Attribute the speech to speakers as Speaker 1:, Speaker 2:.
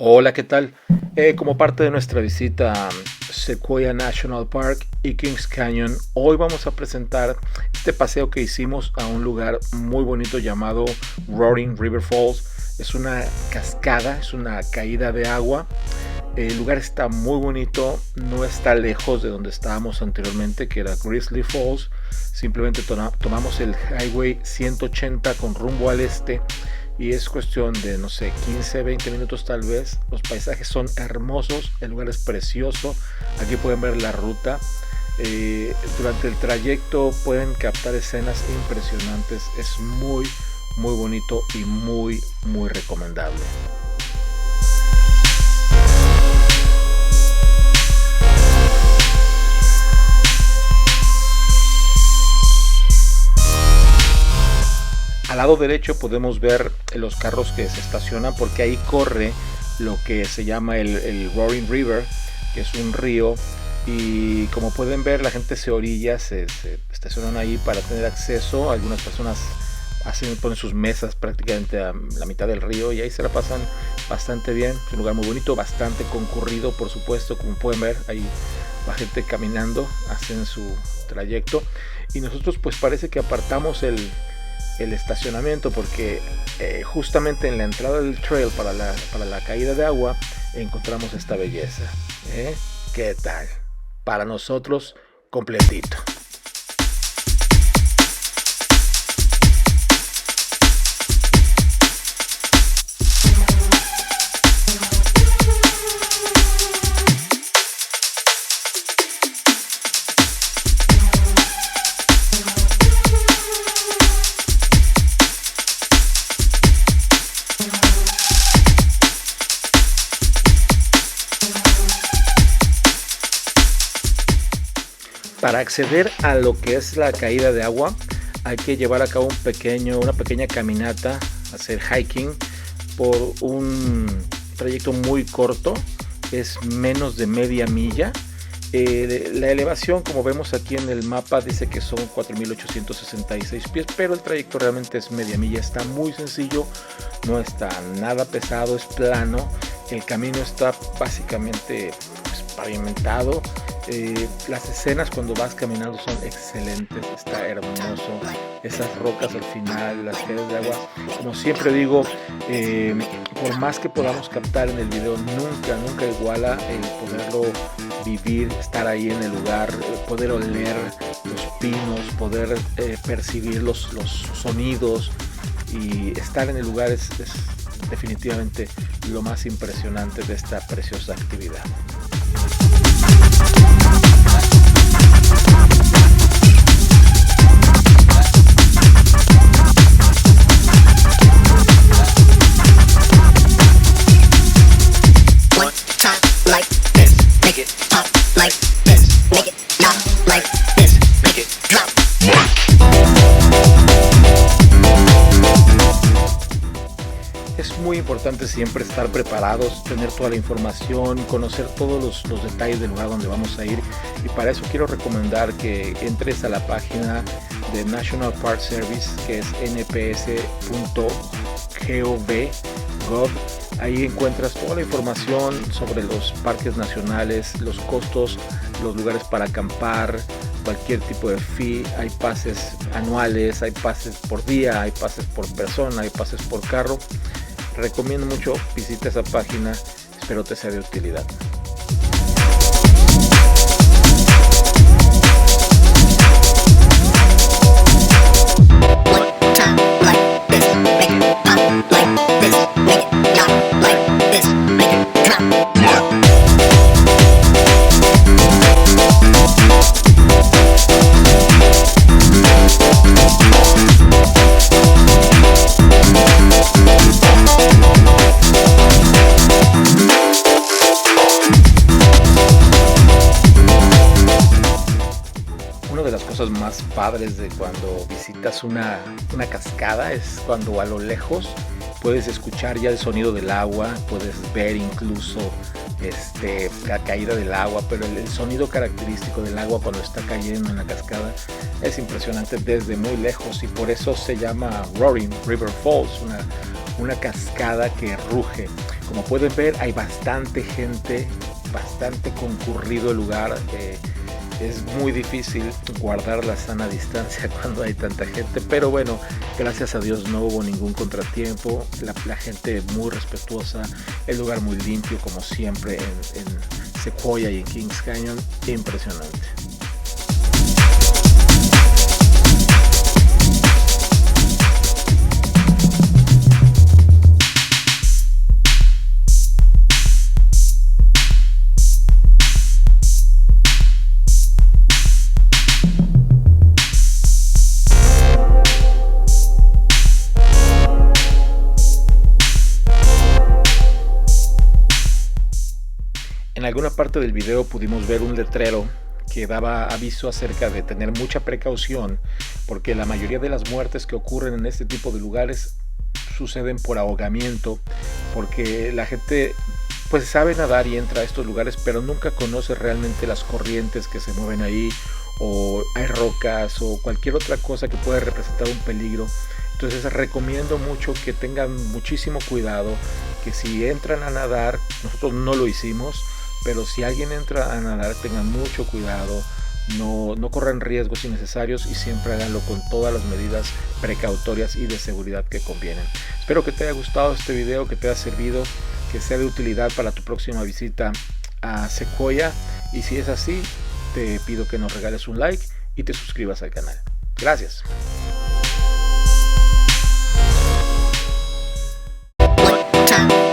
Speaker 1: Hola, ¿qué tal? Como parte de nuestra visita a Sequoia National Park y Kings Canyon, hoy vamos a presentar este paseo que hicimos a un lugar muy bonito llamado Roaring River Falls. Es una cascada, es una caída de agua. El lugar está muy bonito, no está lejos de donde estábamos anteriormente, que era Grizzly Falls. Simplemente tomamos el Highway 180 con rumbo al este y es cuestión de, no sé, 15, 20 minutos tal vez. Los paisajes son hermosos, el lugar es precioso. Aquí pueden ver la ruta. Durante el trayecto pueden captar escenas impresionantes. Es muy bonito y muy recomendable. Al lado derecho podemos ver los carros que se estacionan porque ahí corre lo que se llama el Roaring River, que es un río, y como pueden ver la gente se orilla, se estacionan ahí para tener acceso. Algunas personas ponen sus mesas prácticamente a la mitad del río y ahí se la pasan bastante bien. Es un lugar muy bonito, bastante concurrido, por supuesto. Como pueden ver, ahí va gente caminando, hacen su trayecto y nosotros pues parece que apartamos el estacionamiento porque justamente en la entrada del trail para la caída de agua encontramos esta belleza. ¿Qué tal? Para nosotros completito. Para acceder a lo que es la caída de agua hay que llevar a cabo una pequeña caminata, hacer hiking por un trayecto muy corto, es menos de media milla. La elevación, como vemos aquí en el mapa, dice que son 4.866 pies, pero el trayecto realmente es media milla. Está muy sencillo, no está nada pesado, es plano. El camino está básicamente pavimentado. Las escenas cuando vas caminando son excelentes, está hermoso. Esas rocas al final, las caídas de agua, como siempre digo, por más que podamos captar en el video, nunca iguala el poderlo vivir, estar ahí en el lugar, poder oler los pinos, poder percibir los sonidos y estar en el lugar es definitivamente lo más impresionante de esta preciosa actividad. Es muy importante siempre estar preparados, tener toda la información, conocer todos los detalles del lugar donde vamos a ir, y para eso quiero recomendar que entres a la página de National Park Service, que es nps.gov. Ahí encuentras toda la información sobre los parques nacionales, los costos, los lugares para acampar, cualquier tipo de fee. Hay pases anuales, hay pases por día, hay pases por persona, hay pases por carro. Recomiendo mucho, visita esa página, espero te sea de utilidad. Más padres de cuando visitas una cascada es cuando a lo lejos puedes escuchar ya el sonido del agua, puedes ver incluso la caída del agua, pero el sonido característico del agua cuando está cayendo en la cascada es impresionante desde muy lejos, y por eso se llama Roaring River Falls, una cascada que ruge. Como pueden ver, hay bastante gente, bastante concurrido el lugar. Es muy difícil guardar la sana distancia cuando hay tanta gente, pero bueno, gracias a Dios no hubo ningún contratiempo. La gente muy respetuosa, el lugar muy limpio como siempre en Sequoia y en Kings Canyon. Impresionante. En alguna parte del video pudimos ver un letrero que daba aviso acerca de tener mucha precaución, porque la mayoría de las muertes que ocurren en este tipo de lugares suceden por ahogamiento, porque la gente pues sabe nadar y entra a estos lugares, pero nunca conoce realmente las corrientes que se mueven ahí, o hay rocas o cualquier otra cosa que pueda representar un peligro. Entonces recomiendo mucho que tengan muchísimo cuidado, que si entran a nadar, nosotros no lo hicimos, pero si alguien entra a nadar, tengan mucho cuidado, no corran riesgos innecesarios y siempre háganlo con todas las medidas precautorias y de seguridad que convienen. Espero que te haya gustado este video, que te haya servido, que sea de utilidad para tu próxima visita a Sequoia, y si es así, te pido que nos regales un like y te suscribas al canal. Gracias.
Speaker 2: Time.